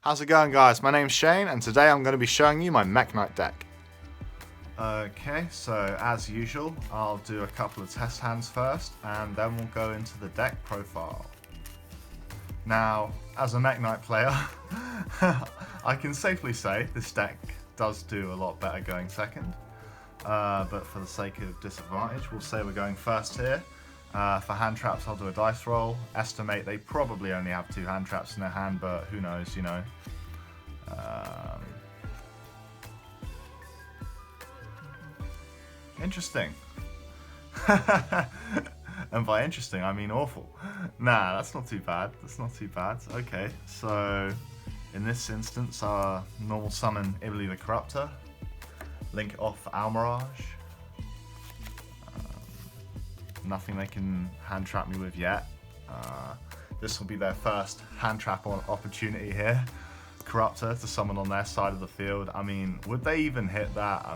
How's it going, guys? My name's Shane, and today I'm going to be showing you my Mekk Knight deck. Okay, so as usual, I'll do a couple of test hands first, and then we'll go into the deck profile. Now, as a Mekk Knight player, I can safely say this deck does do a lot better going second. But for the sake of disadvantage, we'll say we're going first here. For hand traps, I'll do a dice roll. Estimate they probably only have 2 hand traps in their hand, but who knows, you know. Interesting. And by interesting, I mean awful. Nah, that's not too bad. That's not too bad. Okay, so in this instance, our normal summon Ibli the Corruptor. Link off Almirage. Nothing they can hand trap me with yet. This will be their first hand trap opportunity here. Corruptor to summon on their side of the field. I mean, would they even hit that?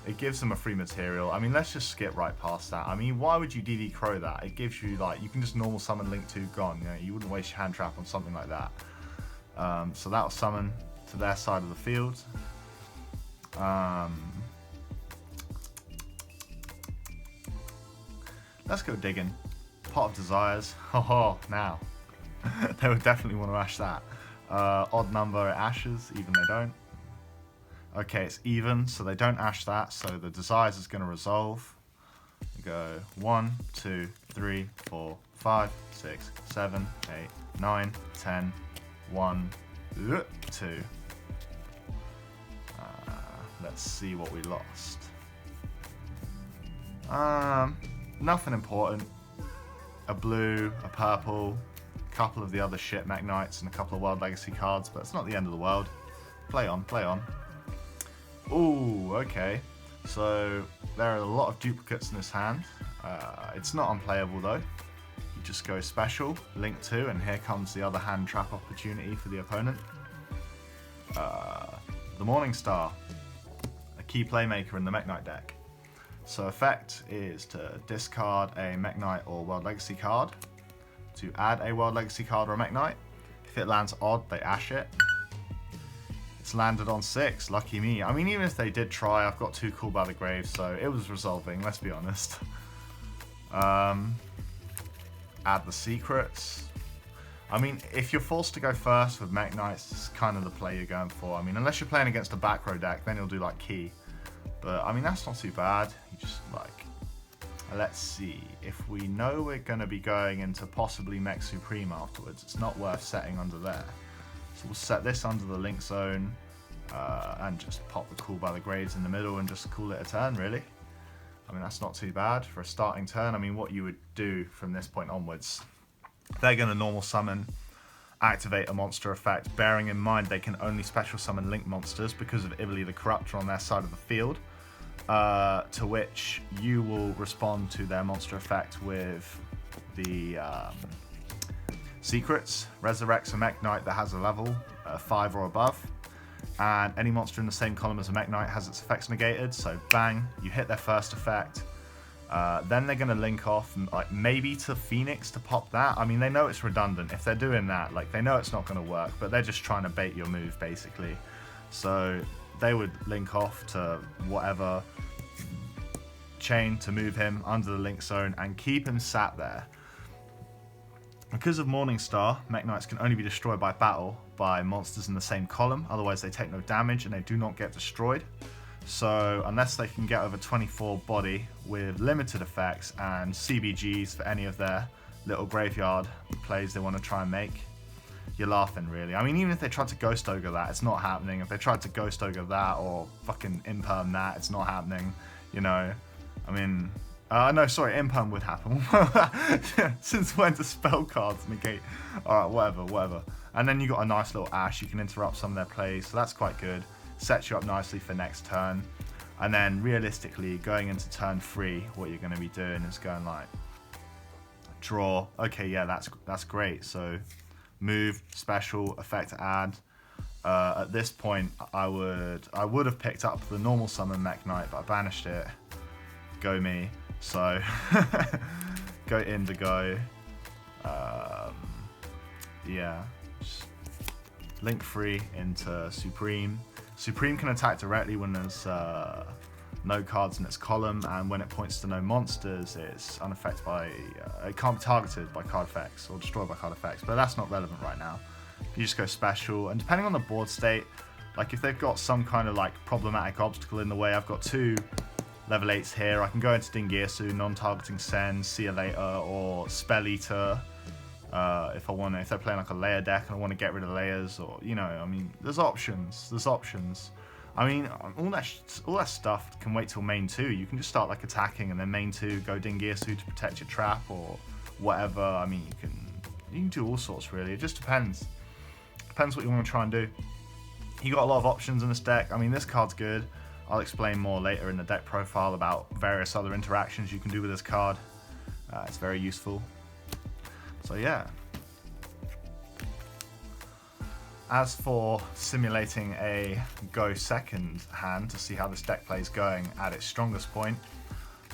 It gives them a free material. I mean, let's just skip right past that. I mean, why would you DD Crow that? It gives you, like, you can just normal summon Link 2 gone. You know, you wouldn't waste your hand trap on something like that. So that'll summon to their side of the field. Let's go digging. Pot of Desires. Oh, now. They would definitely want to ash that. Odd number, it ashes, even they don't. Okay, it's even, so they don't ash that, so the Desires is going to resolve. Go 1, 2, 3, 4, 5, 6, 7, 8, 9, 10, 1, 2. Let's see what we lost. Nothing important. A blue, a purple, a couple of the other shit Mekk Knights, and a couple of World Legacy cards, but it's not the end of the world. Play on, play on. Ooh, okay. So there are a lot of duplicates in this hand. It's not unplayable though. You just go special, Link 2, and here comes the other hand trap opportunity for the opponent. The Morning Star, a key playmaker in the Mekk Knight deck. So effect is to discard a Mekk Knight or World Legacy card, to add a World Legacy card or a Mekk Knight. If it lands odd, they ash it. It's landed on 6, lucky me. I mean, even if they did try, I've got 2 Call by the Grave, so it was resolving, let's be honest. Add the secrets. I mean, if you're forced to go first with Mekk Knights, it's kind of the play you're going for. I mean, unless you're playing against a back row deck, then you'll do like key. But I mean, that's not too bad. You just like, let's see. If we know we're going to be going into possibly Mekk Supreme afterwards, it's not worth setting under there. So we'll set this under the Link Zone and just pop the Call by the Graves in the middle and just call it a turn, really. I mean, that's not too bad for a starting turn. I mean, what you would do from this point onwards, they're going to normal summon, activate a monster effect, bearing in mind they can only special summon Link monsters because of Ibli the Corruptor on their side of the field, to which you will respond to their monster effect with the secrets. Resurrects a Mekk Knight that has a level 5 or above, and any monster in the same column as a Mekk Knight has its effects negated, so bang, you hit their first effect. Then they're going to link off, like, maybe to Phoenix to pop that. I mean, they know it's redundant. If they're doing that, like, they know it's not going to work, but they're just trying to bait your move, basically. So they would link off to whatever chain to move him under the Link Zone and keep him sat there. Because of Morning Star, Mekk Knights can only be destroyed by battle by monsters in the same column, otherwise they take no damage and they do not get destroyed. So unless they can get over 24 body with limited effects and CBGs for any of their little graveyard plays they want to try and make, you're laughing, really. I mean, even if they tried to Ghost Ogre that, it's not happening. If they tried to Ghost Ogre that or fucking Imperm that, it's not happening, you know. I mean, no, sorry, Imperm would happen. Since when do spell cards negate? Alright, whatever. And then you got a nice little Ash, you can interrupt some of their plays, so that's quite good. Sets you up nicely for next turn. And then realistically, going into turn 3, what you're going to be doing is going like, draw. Okay, yeah, that's great. So move, special, effect add. At this point, I would have picked up the normal summon Mekk Knight, but I banished it. Go me. So go Indigo. Yeah. link 3 into Supreme. Supreme can attack directly when there's no cards in its column, and when it points to no monsters, it's unaffected by, it can't be targeted by card effects or destroyed by card effects, but that's not relevant right now. You just go special, and depending on the board state, like if they've got some kind of like problematic obstacle in the way, I've got 2 level 8s here. I can go into Dingirsu, non-targeting Send, See You Later, or Spell Eater. If they're playing like a layer deck and I want to get rid of layers, or I mean, there's options. I mean, all that stuff can wait till main 2. You can just start like attacking and then main 2 go Dingirsu to protect your trap or whatever. I mean, you can do all sorts really. It just depends. Depends what you want to try and do. You got a lot of options in this deck. I mean, this card's good. I'll explain more later in the deck profile about various other interactions you can do with this card. It's very useful. So yeah. As for simulating a go second hand to see how this deck play is going at its strongest point,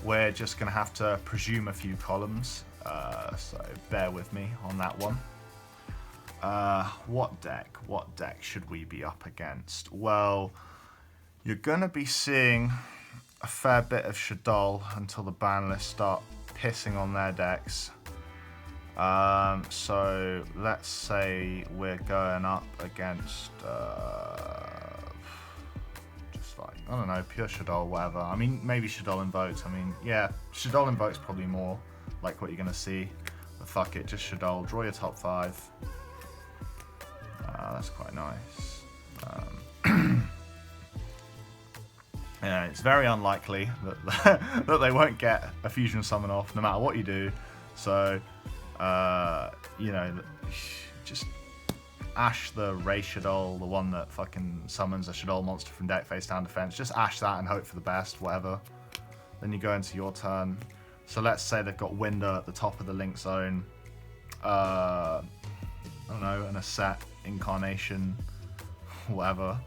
we're just going to have to presume a few columns, so bear with me on that one. What deck should we be up against? Well, you're going to be seeing a fair bit of Shaddoll until the ban lists start pissing on their decks. So let's say we're going up against just like, I don't know, pure Shaddoll, whatever. I mean, maybe Shaddoll Invokes. I mean, yeah, Shaddoll Invokes probably more like what you're gonna see. But fuck it, just Shaddoll. Draw your top 5. That's quite nice. Yeah, it's very unlikely that that they won't get a fusion summon off no matter what you do. So. Just Ash the Ray Shaddoll, the one that fucking summons a Shaddoll monster from deck face down defense. Just Ash that and hope for the best, whatever. Then you go into your turn. So let's say they've got Winder at the top of the link zone. I don't know, and a set Incarnation, whatever.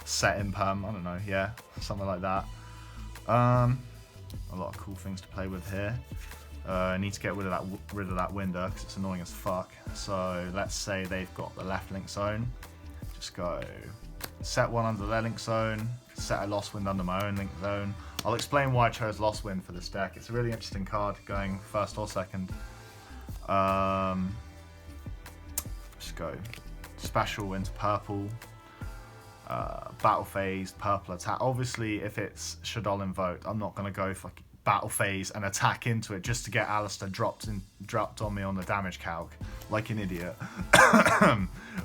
Set Imperm, I don't know, yeah, something like that. A lot of cool things to play with here. I need to get rid of that Winder because it's annoying as fuck. So let's say they've got the left link zone. Just go set one under their link zone, set a Lost Wind under my own link zone. I'll explain why I chose Lost Wind for this deck. It's a really interesting card going first or second. Just go special into purple. Battle phase, purple attack. Obviously, if it's Shaddoll invoked, I'm not going to go fucking battle phase and attack into it just to get Alistair dropped on me on the damage calc like an idiot.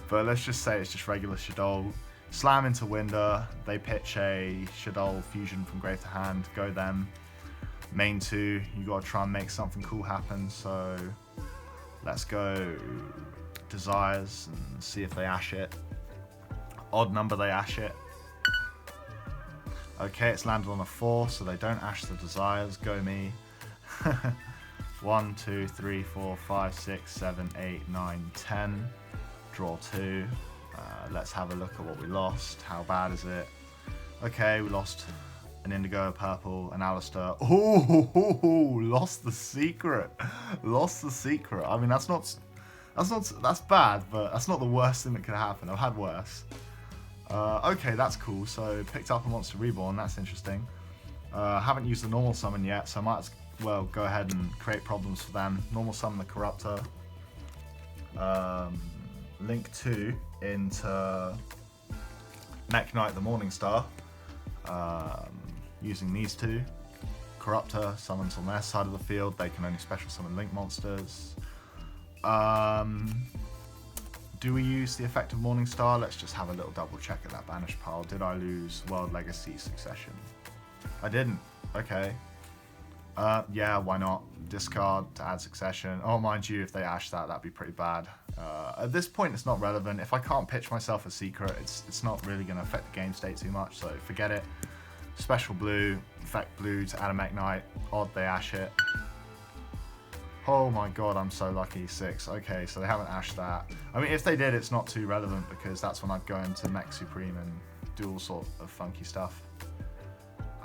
But let's just say it's just regular Shaddoll. Slam into Winder, they pitch a Shaddoll fusion from grave to hand, go them. Main 2, you gotta try and make something cool happen, so let's go Desires and see if they ash it. Odd number they ash it. Okay, it's landed on a 4, so they don't ash the Desires. Go me. 1, 2, 3, 4, 5, 6, 7, 8, 9, 10. Draw 2. Let's have a look at what we lost. How bad is it? Okay, we lost an Indigo, a purple, an Alistair. Oh, lost the secret. Lost the secret. I mean, that's bad, but that's not the worst thing that could happen. I've had worse. Okay, that's cool. So picked up a Monster Reborn. That's interesting. Haven't used the normal summon yet, so I might as well go ahead and create problems for them. Normal summon the Corruptor. Link 2 into Mekk Knight the Morningstar. Using these 2. Corruptor summons on their side of the field. They can only special summon Link monsters. Do we use the effect of Morningstar? Let's just have a little double check at that banished pile. Did I lose World Legacy Succession? I didn't. Okay. Yeah, why not? Discard to add Succession. Oh, mind you, if they ash that, that'd be pretty bad. At this point, it's not relevant. If I can't pitch myself a secret, it's not really going to affect the game state too much, so forget it. Special blue, effect blue to add a Mekk Knight. Odd they ash it. Oh my god, I'm so lucky. 6. Okay, so they haven't ashed that. I mean, if they did, it's not too relevant because that's when I'd go into Mekk Supreme and do all sort of funky stuff.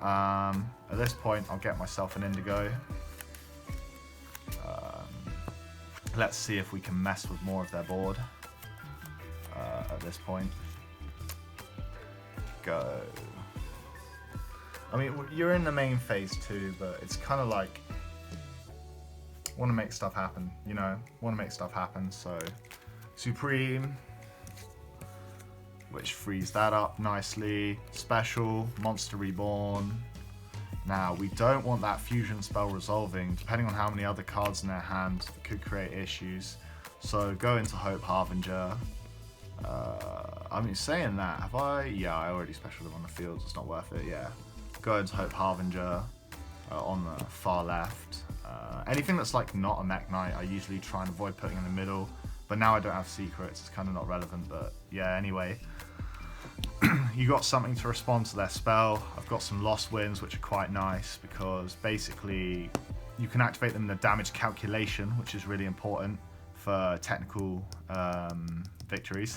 At this point, I'll get myself an Indigo. Let's see if we can mess with more of their board. at this point. Go. I mean, you're in the main phase too, but it's kind of like, want to make stuff happen, you know? Want to make stuff happen, so Supreme, which frees that up nicely. Special, Monster Reborn. Now, we don't want that fusion spell resolving. Depending on how many other cards in their hand, it could create issues. So go into Hope Harbinger. I mean, saying that, have I? Yeah, I already specialed them on the field, so it's not worth it, yeah. Go into Hope Harbinger on the far left. Anything that's like not a Mekk Knight, I usually try and avoid putting in the middle. But now I don't have secrets, it's kind of not relevant, but yeah, anyway. You got something to respond to their spell. I've got some lost wins, which are quite nice because basically you can activate them in the damage calculation, which is really important for technical victories.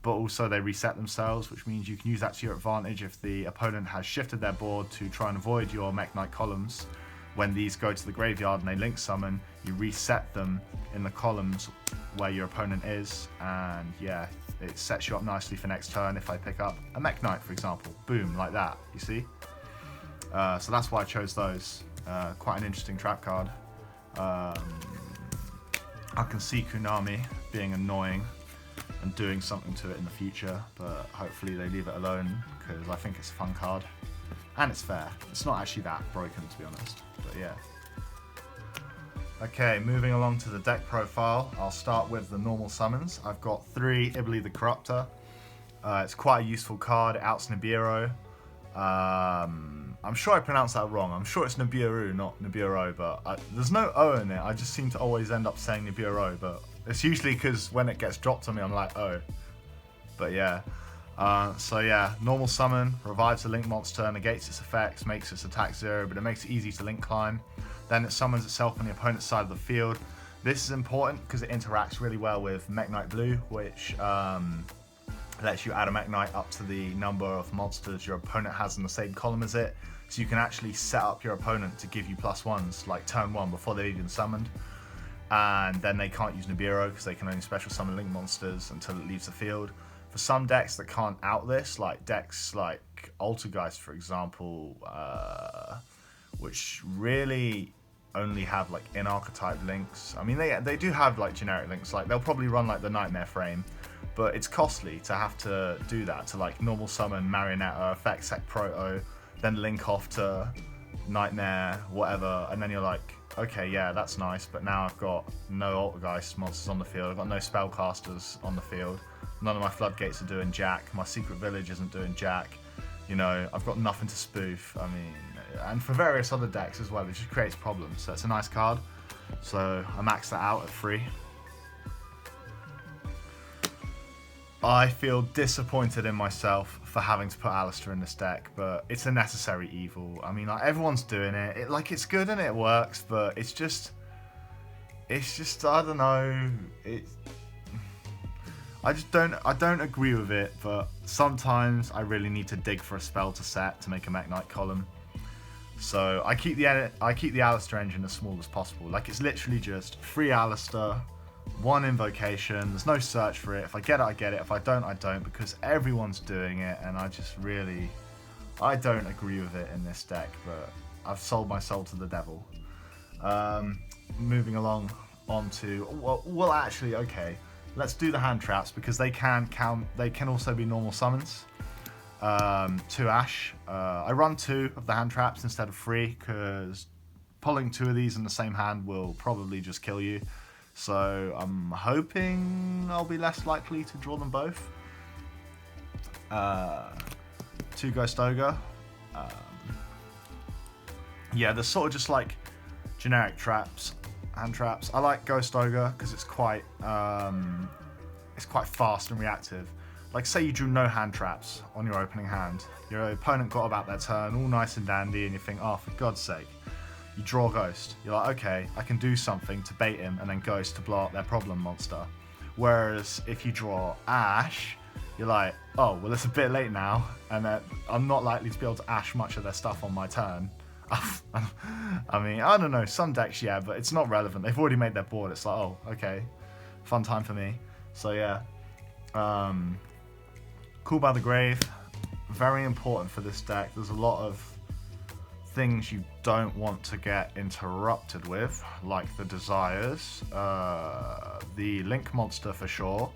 But also they reset themselves, which means you can use that to your advantage if the opponent has shifted their board to try and avoid your Mekk Knight columns. When these go to the graveyard and they link summon, you reset them in the columns where your opponent is, and yeah, it sets you up nicely for next turn if I pick up a Mekk Knight, for example. Boom, like that, you see? So that's why I chose those. Quite an interesting trap card. I can see Kunami being annoying and doing something to it in the future, but hopefully they leave it alone because I think it's a fun card. And it's fair. It's not actually that broken, to be honest, but yeah. Okay, moving along to the deck profile, I'll start with the normal summons. I've got 3 Ibli the Corruptor. It's quite a useful card. It outs Nibiru. I'm sure I pronounced that wrong. I'm sure it's Nibiru, not Nibiru, but there's no O in it. I just seem to always end up saying Nibiru, but it's usually because when it gets dropped on me, I'm like, oh. But yeah. So yeah, normal summon, revives the link monster, negates its effects, makes its attack 0, but it makes it easy to link climb. Then it summons itself on the opponent's side of the field. This is important because it interacts really well with Mekk Knight Blue, which lets you add a Mekk Knight up to the number of monsters your opponent has in the same column as it. So you can actually set up your opponent to give you +1s, like turn 1 before they've even summoned. And then they can't use Nibiru because they can only special summon link monsters until it leaves the field. For some decks that can't out this, like decks like Altergeist, for example, which really only have like in-archetype links. I mean, they do have like generic links, like they'll probably run like the Nightmare frame, but it's costly to have to do that, to like normal summon Marionetta, effect sec proto, then link off to Nightmare, whatever, and then you're like, okay, yeah, that's nice, but now I've got no Altergeist monsters on the field, I've got no spellcasters on the field, none of my floodgates are doing jack, my secret village isn't doing jack, you know, I've got nothing to spoof. I mean, and for various other decks as well, it just creates problems. So it's a nice card. So I maxed that out at 3. I feel disappointed in myself for having to put Alistair in this deck, but it's a necessary evil. I mean, like, everyone's doing it. It's good and it works, but it's just I don't know. I don't agree with it, but sometimes I really need to dig for a spell to set to make a Mekk Knight column. So I keep the Alistair engine as small as possible. Like, it's literally just 3 Alistair, 1 invocation. There's no search for it. If I get it, I get it. If I don't, I don't, because everyone's doing it, and I don't agree with it in this deck. But I've sold my soul to the devil. Moving along onto well, actually, okay. Let's do the hand traps because they can count. They can also be normal summons. 2 Ash. I run 2 of the hand traps instead of 3 because pulling 2 of these in the same hand will probably just kill you. So I'm hoping I'll be less likely to draw them both. 2 Ghost Ogre. Yeah, they're sort of just like generic traps, hand traps. I like Ghost Ogre because it's quite fast and reactive. Like, say you drew no hand traps on your opening hand. Your opponent got about their turn, all nice and dandy, and you think, oh, for God's sake. You draw Ghost. You're like, okay, I can do something to bait him, and then Ghost to blow up their problem monster. Whereas if you draw Ash, you're like, oh, well, it's a bit late now, and I'm not likely to be able to Ash much of their stuff on my turn. I mean, I don't know, some decks, yeah, but it's not relevant. They've already made their board. It's like, oh, okay, fun time for me. So, yeah. Call by the Grave, very important for this deck. There's a lot of things you don't want to get interrupted with, like the Desires, the Link monster for sure.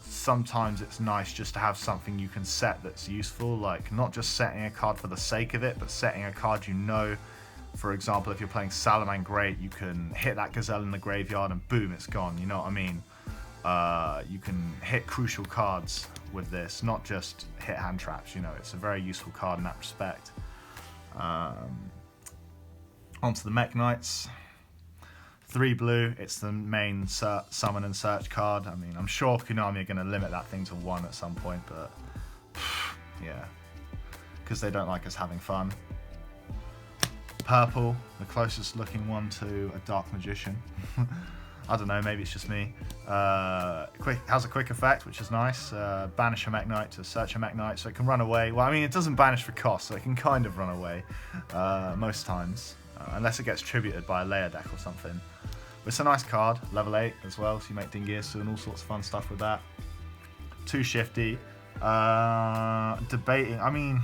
Sometimes it's nice just to have something you can set that's useful, like not just setting a card for the sake of it, but setting a card you know. For example, if you're playing Salaman Great, you can hit that Gazelle in the graveyard and boom, it's gone, you know what I mean? You can hit crucial cards with this, not just hit hand traps, you know, it's a very useful card in that respect. Onto the Mekk Knights. 3 blue, it's the main summon and search card. I mean, I'm sure Konami are going to limit that thing to 1 at some point, but yeah, because they don't like us having fun. Purple, the closest looking one to a Dark Magician. I don't know, maybe it's just me. Has a quick effect, which is nice. Banish a Mekk Knight to search a Mekk Knight, so it can run away. Well, I mean, it doesn't banish for cost, so it can kind of run away most times, unless it gets tributed by a layer deck or something. But it's a nice card, level 8 as well, so you make Dingirsu and all sorts of fun stuff with that. 2 shifty. Debating, I mean,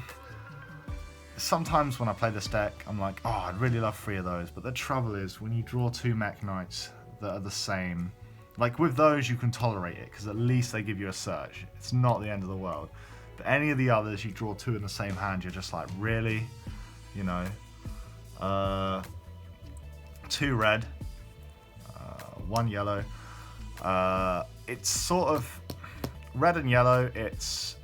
sometimes when I play this deck, I'm like, oh, I'd really love 3 of those, but the trouble is, when you draw 2 Mekk Knights that are the same, like with those you can tolerate it, because at least they give you a search. It's not the end of the world. But any of the others, you draw 2 in the same hand, you're just like, really? You know? 2 red. 1 yellow. It's sort of red and yellow, it's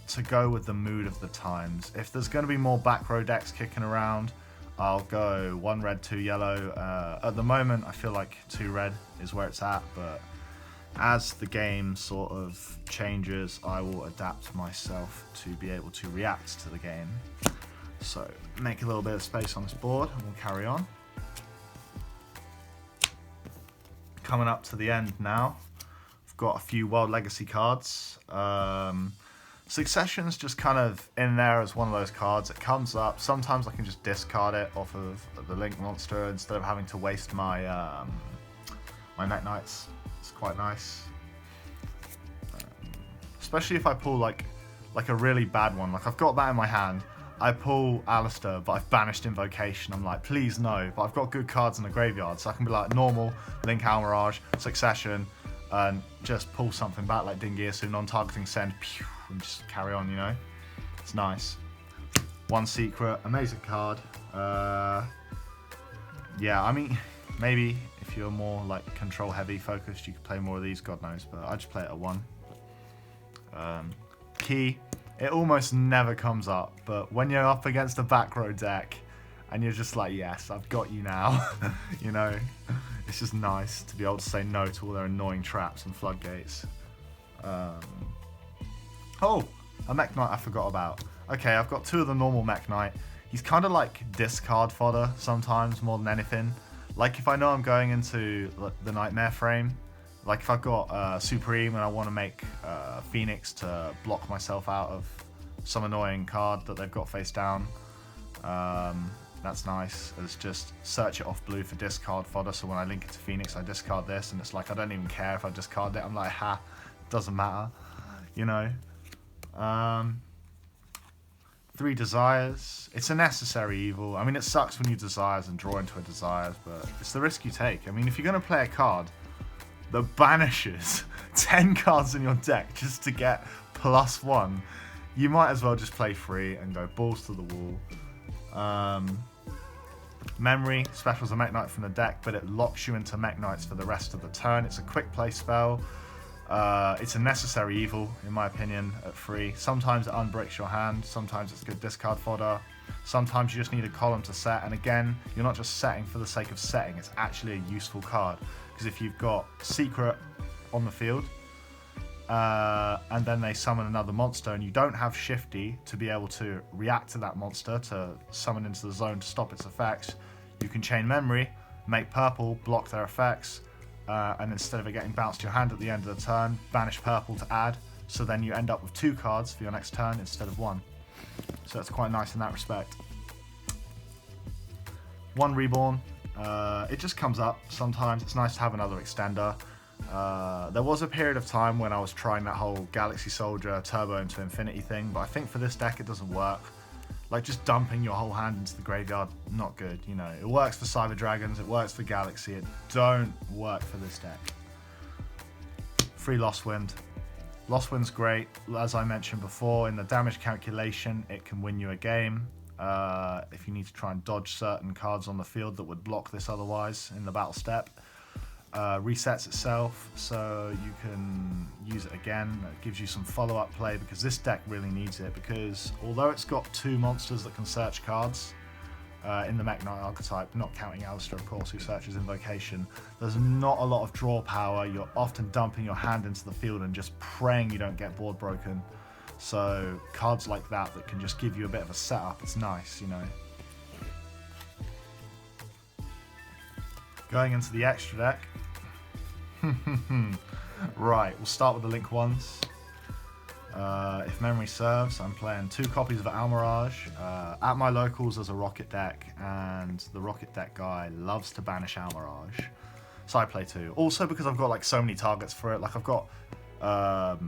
to go with the mood of the times. If there's going to be more back row decks kicking around, I'll go 1 red, 2 yellow. At the moment, I feel like 2 red is where it's at, but as the game sort of changes, I will adapt myself to be able to react to the game. So, make a little bit of space on this board, and we'll carry on. Coming up to the end now, I've got a few World Legacy cards. Succession's just kind of in there as one of those cards. It comes up, sometimes I can just discard it off of the Link monster instead of having to waste my my Mekk Knights. It's quite nice. Especially if I pull like a really bad one. Like I've got that in my hand. I pull Alistair, but I've banished Invocation. I'm like, please no. But I've got good cards in the graveyard, so I can be like normal, Link Almirage, Succession, and just pull something back like Dingirsu, non-targeting send, pew, and just carry on, you know? It's nice. 1 secret, amazing card. Yeah, I mean, maybe if you're more like control heavy focused, you could play more of these, God knows, but I just play it at 1. Key. It almost never comes up, but when you're up against a back row deck and you're just like, yes, I've got you now, you know, it's just nice to be able to say no to all their annoying traps and floodgates. Oh, a Mekk Knight I forgot about. Okay, I've got 2 of the normal Mekk Knight. He's kind of like discard fodder sometimes more than anything. Like if I know I'm going into the Nightmare frame, like if I've got Supreme and I want to make Phoenix to block myself out of some annoying card that they've got face down, that's nice. It's just search it off blue for discard fodder, so when I link it to Phoenix I discard this, and it's like I don't even care if I discard it. I'm like, ha, doesn't matter, you know. 3 Desires. It's a necessary evil. I mean, it sucks when you Desires and draw into a Desires, but it's the risk you take. I mean, if you're going to play a card that banishes 10 cards in your deck just to get +1, you might as well just play free and go balls to the wall. Memory specials a Mekk Knight from the deck, but it locks you into Mekk Knights for the rest of the turn. It's a quick play spell. It's a necessary evil, in my opinion, at 3. Sometimes it unbricks your hand, sometimes it's good discard fodder, sometimes you just need a column to set, and again, you're not just setting for the sake of setting, it's actually a useful card. Because if you've got Secret on the field, and then they summon another monster, and you don't have Shifty to be able to react to that monster, to summon into the zone to stop its effects, you can chain Memory, make purple, block their effects, and instead of it getting bounced to your hand at the end of the turn, banish purple to add, so then you end up with 2 cards for your next turn instead of 1. So that's quite nice in that respect. 1 Reborn. It just comes up sometimes. It's nice to have another extender. There was a period of time when I was trying that whole Galaxy Soldier Turbo into Infinity thing, but I think for this deck it doesn't work. Like, just dumping your whole hand into the graveyard, not good, you know. It works for Cyber Dragons, it works for Galaxy, it don't work for this deck. Free Lost Wind. Lost Wind's great. As I mentioned before, in the damage calculation, it can win you a game. If you need to try and dodge certain cards on the field that would block this otherwise in the battle step. Resets itself, so you can use it again. It gives you some follow-up play, because this deck really needs it, because although it's got 2 monsters that can search cards in the Mekk Knight archetype, not counting Alistair of course, who searches Invocation, there's not a lot of draw power. You're often dumping your hand into the field and just praying you don't get board broken. So cards like that can just give you a bit of a setup, it's nice, you know. Going into the extra deck. Right, we'll start with the Link ones. If memory serves, I'm playing 2 copies of Almirage. At my locals there's a Rocket deck, and the Rocket deck guy loves to banish Almirage. So I play 2. Also because I've got like so many targets for it. Like I've got the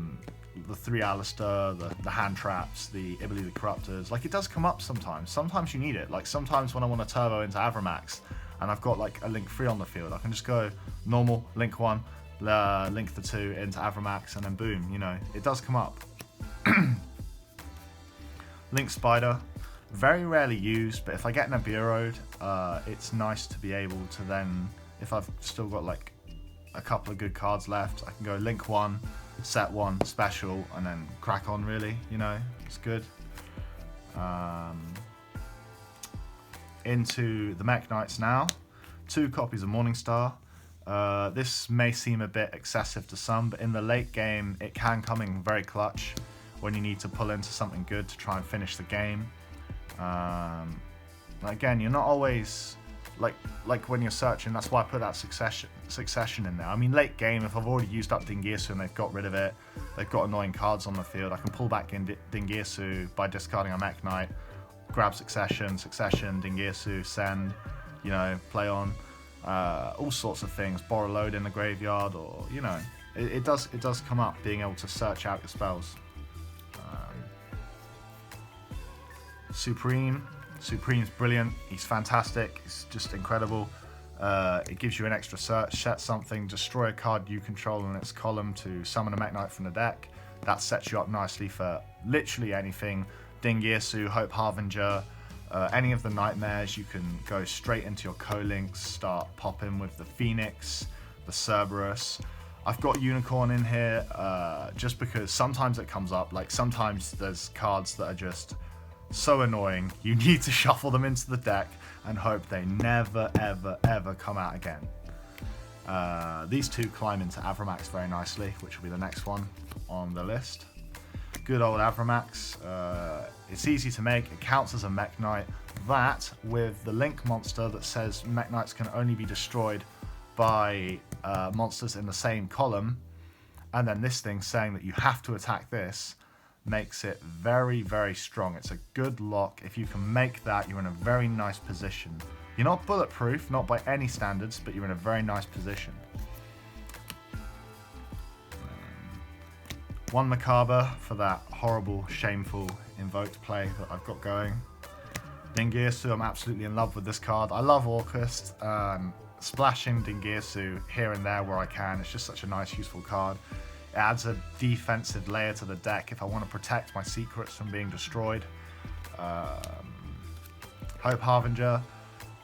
3 Alistair, the hand traps, the Ibili the Corruptors. Like it does come up sometimes. Sometimes you need it. Like sometimes when I want to turbo into Avramax and I've got like a Link 3 on the field, I can just go normal, Link 1, Link the 2 into Avramax, and then boom, you know, it does come up. Link Spider, very rarely used, but if I get Nibiru'd, it's nice to be able to then, if I've still got like a couple of good cards left, I can go Link 1, set 1, special, and then crack on really, you know, it's good. Into the Mekk Knights now, 2 copies of Morningstar. This may seem a bit excessive to some, but in the late game it can come in very clutch when you need to pull into something good to try and finish the game. Again, you're not always like when you're searching, that's why I put that succession in there. I mean, late game, if I've already used up Dingirsu and they've got rid of it, they've got annoying cards on the field, I can pull back in Dingirsu by discarding a Mekk Knight, grab succession, Dingirsu, send, you know, play on, all sorts of things, borrow load in the graveyard, or, you know, it does come up being able to search out your spells. Supreme's brilliant, he's fantastic, he's just incredible. It gives you an extra search, set something, destroy a card you control in its column to summon a Mekk Knight from the deck. That sets you up nicely for literally anything. Dingirsu, Hope Harbinger, any of the nightmares, you can go straight into your co-links, start popping with the Phoenix, the Cerberus. I've got Unicorn in here just because sometimes it comes up, like sometimes there's cards that are just so annoying, you need to shuffle them into the deck and hope they never, ever, ever come out again. These 2 climb into Avramax very nicely, which will be the next one on the list. Good old Avramax. It's easy to make, it counts as a Mekk Knight. That, with the Link monster that says Mekk Knights can only be destroyed by monsters in the same column, and then this thing saying that you have to attack this, makes it very, very strong. It's a good lock. If you can make that, you're in a very nice position. You're not bulletproof, not by any standards, but you're in a very nice position. 1 Macabre for that horrible, shameful invoked play that I've got going. Dingirsu, I'm absolutely in love with this card. I love Orcust. Splashing Dingirsu here and there where I can, it's just such a nice, useful card. It adds a defensive layer to the deck if I want to protect my secrets from being destroyed. Hope Harbinger,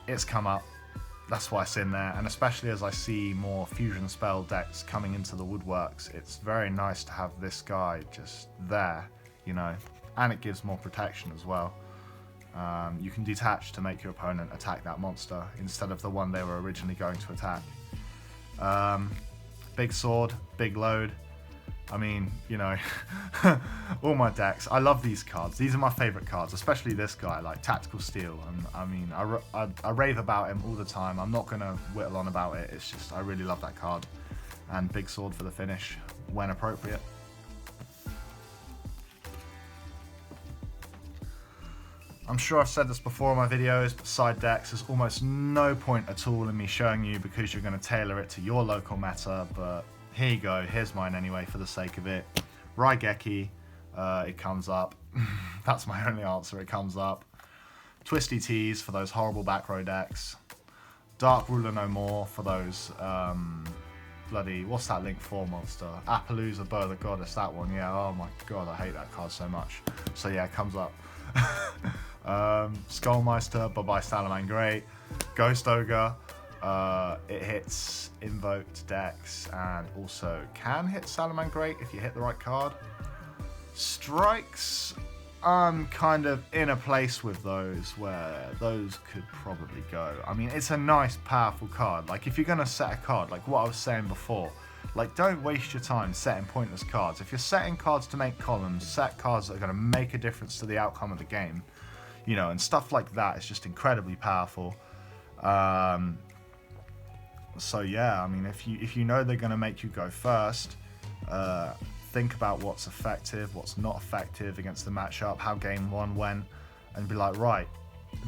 it's come up. That's why it's in there, and especially as I see more fusion spell decks coming into the woodworks, it's very nice to have this guy just there, you know, and it gives more protection as well. You can detach to make your opponent attack that monster instead of the one they were originally going to attack. Big sword, big load. I mean, you know, all my decks, I love these cards. These are my favorite cards, especially this guy, like Tactical Steel. And I mean, I rave about him all the time. I'm not going to whittle on about it. It's just, I really love that card. And Big Sword for the finish, when appropriate. I'm sure I've said this before in my videos, but side decks, there's almost no point at all in me showing you because you're going to tailor it to your local meta, but Here you go. Here's mine anyway for the sake of it. Raigeki, it comes up. That's my only answer. It comes up. Twisty Tees for those horrible back row decks. Dark Ruler No More for those bloody, what's that Link 4 monster? Appaloosa, Bird of the Goddess, that one, yeah. Oh my god, I hate that card so much. So yeah, it comes up. Skullmeister, bye-bye Salamangreat. Ghost Ogre, it hits invoked decks and also can hit Salamangreat if you hit the right card. Strikes, I'm kind of in a place with those where those could probably go. I mean, it's a nice, powerful card. Like, if you're going to set a card, like what I was saying before, like, don't waste your time setting pointless cards. If you're setting cards to make columns, set cards that are going to make a difference to the outcome of the game, you know, and stuff like that is just incredibly powerful. So yeah, I mean, if you know they're going to make you go first, think about what's effective, what's not effective against the matchup, how game one went, and be like, right,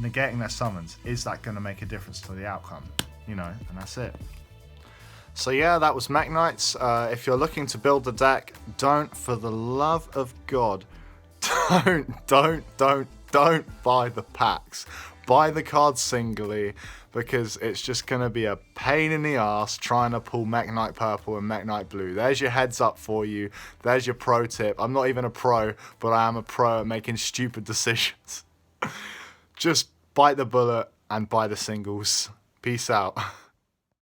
negating their summons, is that going to make a difference to the outcome? You know, and that's it. So yeah, that was Mekk Knights. If you're looking to build the deck, don't, for the love of God, don't buy the packs. Buy the cards singly, because it's just going to be a pain in the ass trying to pull Mekk Knight Purple and Mekk Knight Blue. There's your heads up for you. There's your pro tip. I'm not even a pro, but I am a pro at making stupid decisions. Just bite the bullet and buy the singles. Peace out.